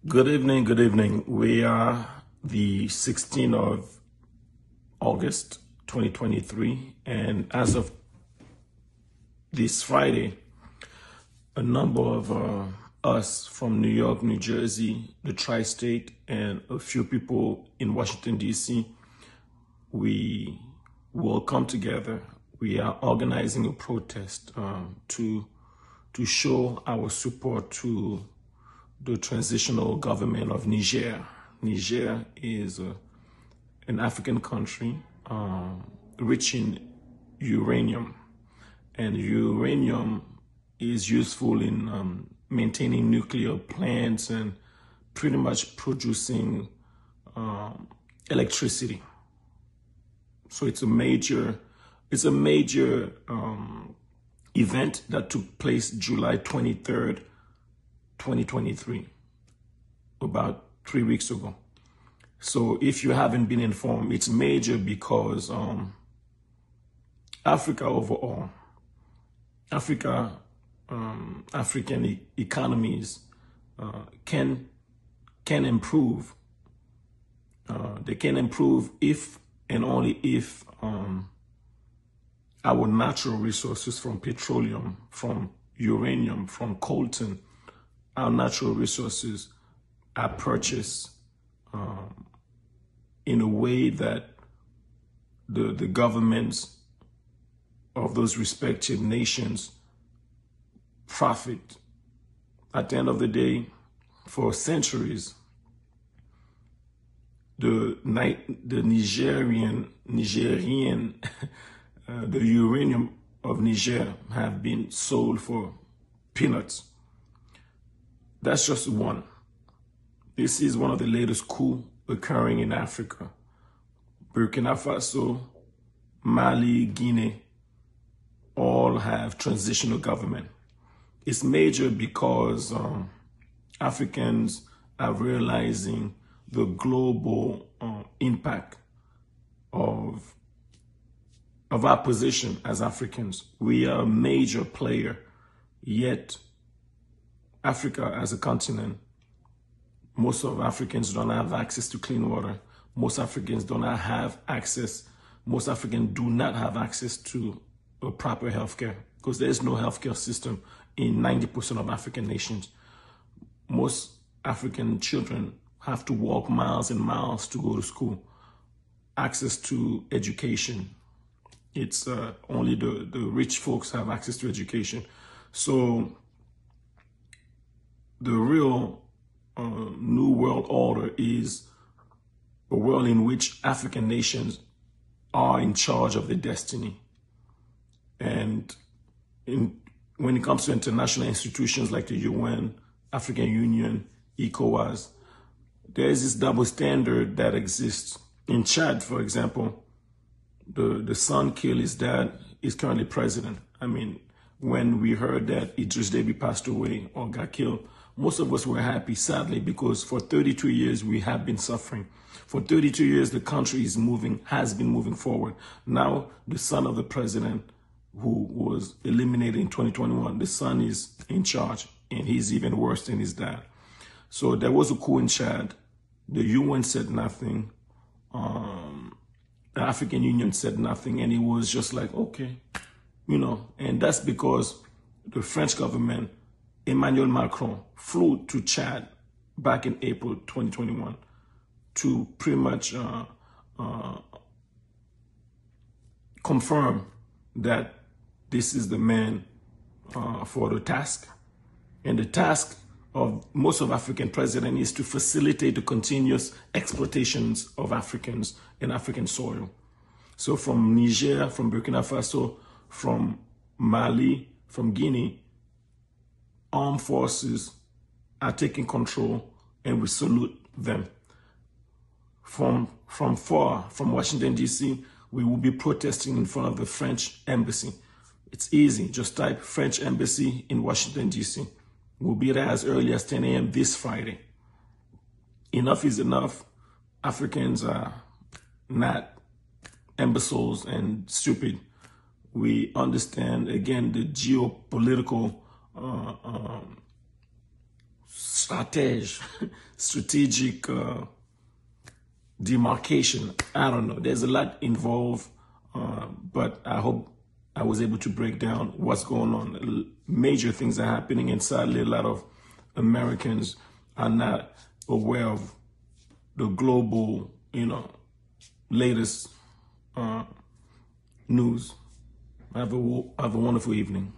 Good evening, good evening. We are the 16th of August, 2023, and as of this Friday, a number of us from New York, New Jersey, the tri-state, and a few people in Washington, D.C., we will come together. We are organizing a protest to show our support to the transitional government of Niger. Niger is an African country rich in uranium, and uranium is useful in maintaining nuclear plants and pretty much producing electricity. So it's a major event that took place July 23rd, 2023, about 3 weeks ago. So if you haven't been informed, it's major because Africa overall, African economies can improve. They can improve if and only if our natural resources from petroleum, from uranium, from coltan, our natural resources are purchased in a way that the governments of those respective nations profit. At the end of the day, for centuries, the uranium of Niger have been sold for peanuts. That's just one. This is one of the latest coups occurring in Africa. Burkina Faso, Mali, Guinea, all have transitional government. It's major because Africans are realizing the global impact of our position as Africans. We are a major player, yet Africa as a continent, most of Africans don't have access to clean water. Most Africans do not have access to a proper healthcare because there is no healthcare system in 90% of African nations. Most African children have to walk miles and miles to go to school. Access to education, it's only the rich folks have access to education. So the real new world order is a world in which African nations are in charge of their destiny. And when it comes to international institutions like the UN, African Union, ECOWAS, there is this double standard that exists. In Chad, for example, the son killed his dad, is currently president. I mean, when we heard that Idris Deby passed away or got killed, most of us were happy, sadly, because for 32 years we have been suffering. For 32 years, the country has been moving forward. Now, the son of the president who was eliminated in 2021, the son is in charge, and he's even worse than his dad. So there was a coup in Chad. The UN said nothing. The African Union said nothing, and it was just like, okay, and that's because the French government, Emmanuel Macron, flew to Chad back in April 2021 to pretty much confirm that this is the man for the task. And the task of most of African presidents is to facilitate the continuous exploitations of Africans in African soil. So from Niger, from Burkina Faso, from Mali, from Guinea, armed forces are taking control, and we salute them. From Washington, D.C., we will be protesting in front of the French embassy. It's easy. Just type French embassy in Washington, D.C. We'll be there as early as 10 a.m. this Friday. Enough is enough. Africans are not imbeciles and stupid. We understand, again, the geopolitical strategic demarcation. I don't know. There's a lot involved, but I hope I was able to break down what's going on. Major things are happening, and sadly, a lot of Americans are not aware of the global, latest news. Have a wonderful evening.